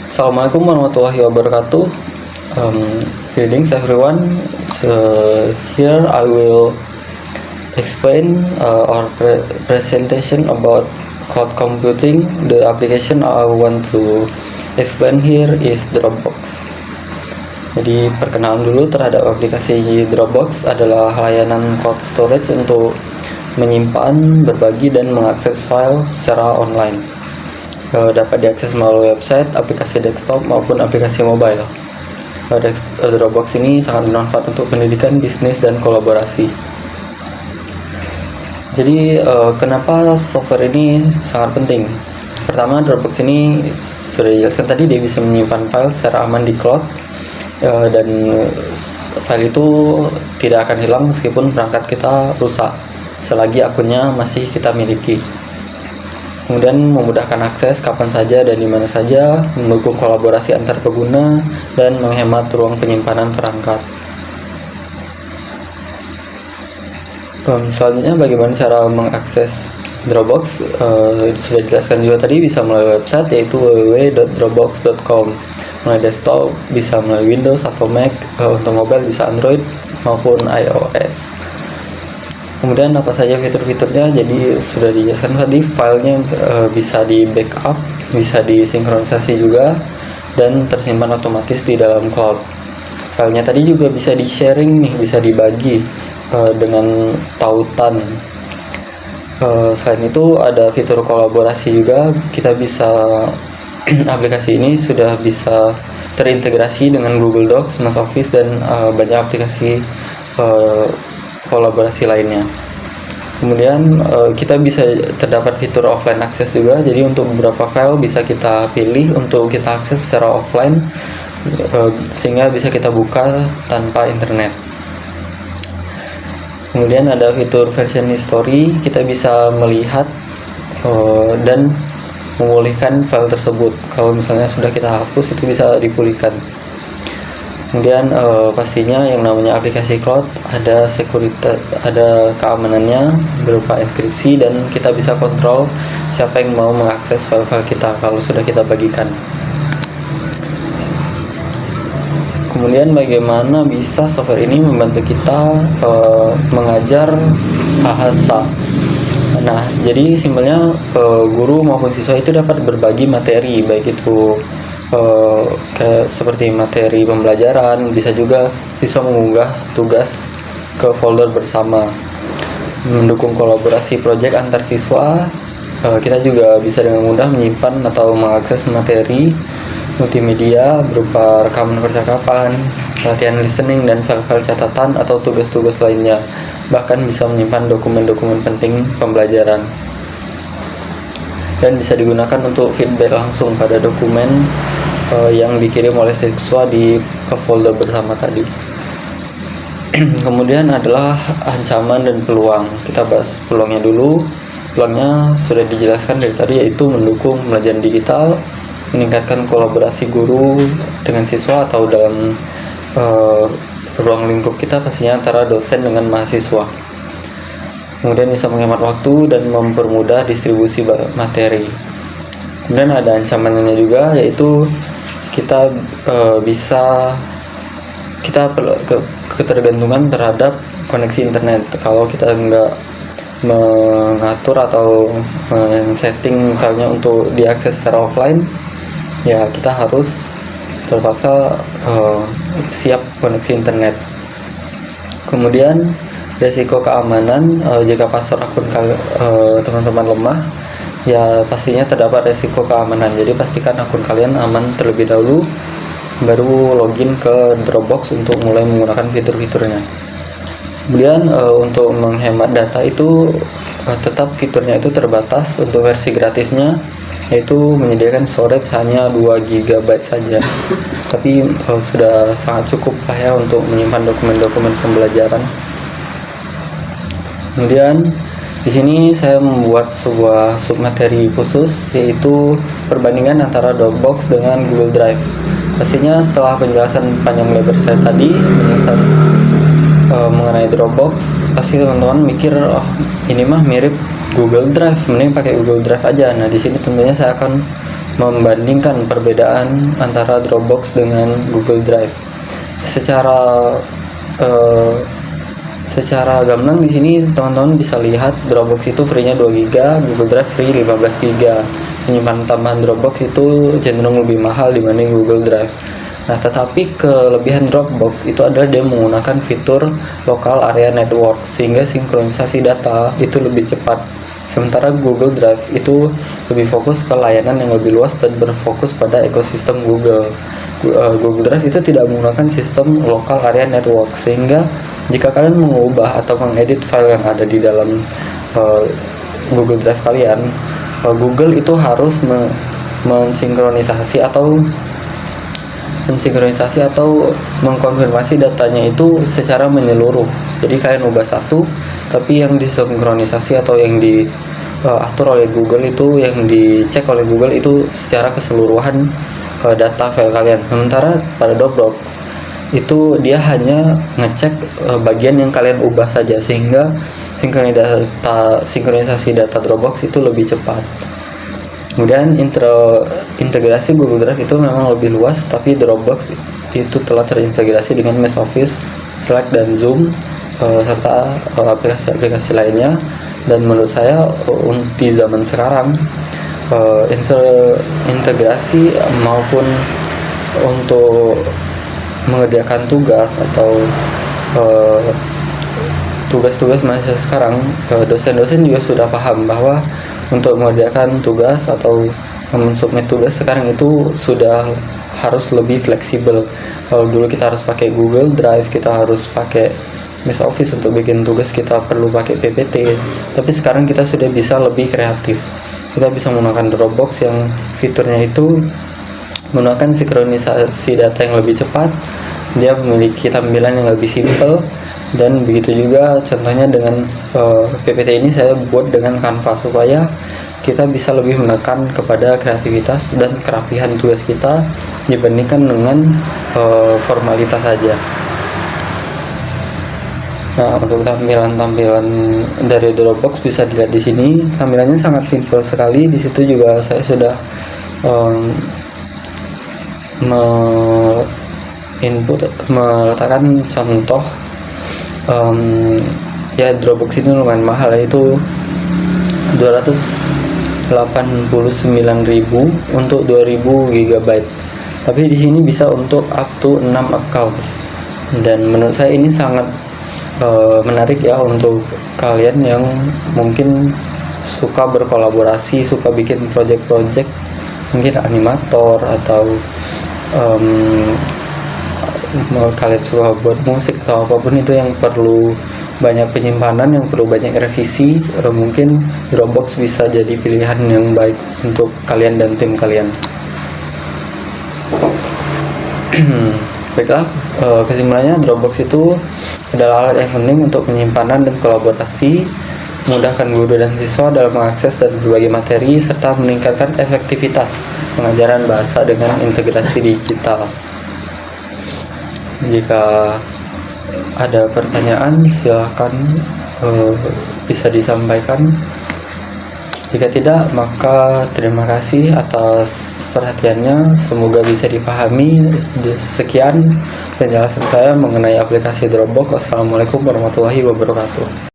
Assalamualaikum warahmatullahi wabarakatuh. Greetings everyone. Here I will explain our presentation about cloud computing. The application I want to explain here is Dropbox. Jadi perkenalan dulu terhadap aplikasi Dropbox adalah layanan cloud storage untuk menyimpan, berbagi, dan mengakses file secara online. Dapat diakses melalui website, aplikasi desktop maupun aplikasi mobile. Dropbox ini sangat bermanfaat untuk pendidikan, bisnis, dan kolaborasi. Jadi kenapa software ini sangat penting? Pertama, Dropbox ini sudah dijelaskan tadi, dia bisa menyimpan file secara aman di cloud, dan file itu tidak akan hilang meskipun perangkat kita rusak selagi akunnya masih kita miliki. Kemudian memudahkan akses kapan saja dan di mana saja, mendukung kolaborasi antar pengguna, dan menghemat ruang penyimpanan perangkat. Selanjutnya, bagaimana cara mengakses Dropbox? Sudah dijelaskan juga tadi, bisa melalui website yaitu www.dropbox.com. Melalui desktop bisa melalui Windows atau Mac, untuk mobile bisa Android maupun iOS. Kemudian apa saja fitur-fiturnya? Jadi sudah dijelaskan tadi, filenya bisa di backup, bisa disinkronisasi juga, dan tersimpan otomatis di dalam cloud. Filenya tadi juga bisa di sharing nih, bisa dibagi dengan tautan. Selain itu ada fitur kolaborasi juga, kita bisa aplikasi ini sudah bisa terintegrasi dengan Google Docs, Microsoft Office, dan banyak aplikasi kolaborasi lainnya. Kemudian kita bisa terdapat fitur offline access juga, jadi untuk beberapa file bisa kita pilih untuk kita akses secara offline, sehingga bisa kita buka tanpa internet. Kemudian ada fitur version history, kita bisa melihat dan memulihkan file tersebut. Kalau misalnya sudah kita hapus, itu bisa dipulihkan. Kemudian pastinya yang namanya aplikasi cloud ada sekuritas, ada keamanannya berupa enkripsi, dan kita bisa kontrol siapa yang mau mengakses file-file kita kalau sudah kita bagikan. Kemudian bagaimana bisa software ini membantu kita mengajar bahasa. Nah, jadi simpelnya guru maupun siswa itu dapat berbagi materi, baik itu seperti materi pembelajaran, bisa juga siswa mengunggah tugas ke folder bersama. Mendukung kolaborasi proyek antar siswa, kita juga bisa dengan mudah menyimpan atau mengakses materi multimedia berupa rekaman percakapan, latihan listening, dan file-file catatan atau tugas-tugas lainnya. Bahkan bisa menyimpan dokumen-dokumen penting pembelajaran, dan bisa digunakan untuk feedback langsung pada dokumen yang dikirim oleh siswa di folder bersama tadi. Kemudian adalah ancaman dan peluang. Kita bahas peluangnya dulu. Peluangnya sudah dijelaskan dari tadi, yaitu mendukung pembelajaran digital, meningkatkan kolaborasi guru dengan siswa atau dalam ruang lingkup kita, pastinya antara dosen dengan mahasiswa. Kemudian bisa menghemat waktu dan mempermudah distribusi materi. Kemudian ada ancamannya juga, yaitu kita ketergantungan terhadap koneksi internet. Kalau kita nggak mengatur atau setting filenya untuk diakses secara offline, ya kita harus terpaksa siap koneksi internet. Kemudian resiko keamanan, jika password akun teman-teman lemah, ya pastinya terdapat resiko keamanan. Jadi pastikan akun kalian aman terlebih dahulu, baru login ke Dropbox untuk mulai menggunakan fitur-fiturnya. Kemudian untuk menghemat data itu tetap fiturnya itu terbatas. Untuk versi gratisnya yaitu menyediakan storage hanya 2 GB saja, tapi sudah sangat cukup lah ya untuk menyimpan dokumen-dokumen pembelajaran. Kemudian di sini saya membuat sebuah submateri khusus, yaitu perbandingan antara Dropbox dengan Google Drive. Pastinya setelah penjelasan panjang lebar saya tadi, penjelasan mengenai Dropbox, pasti teman-teman mikir, oh ini mah mirip Google Drive, mending pakai Google Drive aja. Nah, di sini tentunya saya akan membandingkan perbedaan antara Dropbox dengan Google Drive. Secara gamblang di sini teman-teman bisa lihat Dropbox itu free-nya 2 GB, Google Drive free 15 GB. Penyimpanan tambahan Dropbox itu cenderung lebih mahal dibanding Google Drive. Nah, tetapi kelebihan Dropbox itu adalah dia menggunakan fitur Local Area Network sehingga sinkronisasi data itu lebih cepat. Sementara Google Drive itu lebih fokus ke layanan yang lebih luas dan berfokus pada ekosistem Google. Google Drive itu tidak menggunakan sistem Local Area Network, sehingga jika kalian mengubah atau mengedit file yang ada di dalam Google Drive kalian, Google itu harus mensinkronisasi atau mengkonfirmasi datanya itu secara menyeluruh. Jadi kalian ubah satu, tapi yang disinkronisasi atau yang diatur oleh Google itu, yang dicek oleh Google itu secara keseluruhan data file kalian. Sementara pada Dropbox itu dia hanya ngecek bagian yang kalian ubah saja, sehingga sinkronisasi data Dropbox itu lebih cepat. Kemudian integrasi Google Drive itu memang lebih luas, tapi Dropbox itu telah terintegrasi dengan Microsoft Office, Slack dan Zoom serta aplikasi-aplikasi lainnya. Dan menurut saya di zaman sekarang integrasi maupun untuk mengerjakan tugas atau tugas-tugas mahasiswa sekarang, dosen-dosen juga sudah paham bahwa untuk mengerjakan tugas atau mensubmit tugas sekarang itu sudah harus lebih fleksibel. Kalau dulu kita harus pakai Google Drive, kita harus pakai Microsoft Office untuk bikin tugas, kita perlu pakai PPT, tapi sekarang kita sudah bisa lebih kreatif. Kita bisa menggunakan Dropbox yang fiturnya itu menggunakan sinkronisasi data yang lebih cepat, dia memiliki tampilan yang lebih simple. Dan begitu juga contohnya dengan PPT ini saya buat dengan Canva supaya kita bisa lebih menekan kepada kreativitas dan kerapihan tugas kita dibandingkan dengan formalitas saja. Nah, untuk tampilan-tampilan dari Dropbox bisa dilihat di sini. Tampilannya sangat simpel sekali. Di situ juga saya sudah meletakkan contoh. Ya, Dropbox ini lumayan mahal, yaitu 289.000 untuk 2000 GB. Tapi di sini bisa untuk up to 6 accounts. Dan menurut saya ini sangat menarik ya untuk kalian yang mungkin suka berkolaborasi, suka bikin project-project, mungkin animator atau kalian suka buat musik atau apapun itu yang perlu banyak penyimpanan, yang perlu banyak revisi, mungkin Dropbox bisa jadi pilihan yang baik untuk kalian dan tim kalian. Baiklah, kesimpulannya Dropbox itu adalah alat yang penting untuk penyimpanan dan kolaborasi, memudahkan guru dan siswa dalam mengakses dan berbagai materi, serta meningkatkan efektivitas pengajaran bahasa dengan integrasi digital. Jika ada pertanyaan silahkan bisa disampaikan. Jika tidak, maka terima kasih atas perhatiannya. Semoga bisa dipahami. Sekian penjelasan saya mengenai aplikasi Dropbox. Wassalamualaikum warahmatullahi wabarakatuh.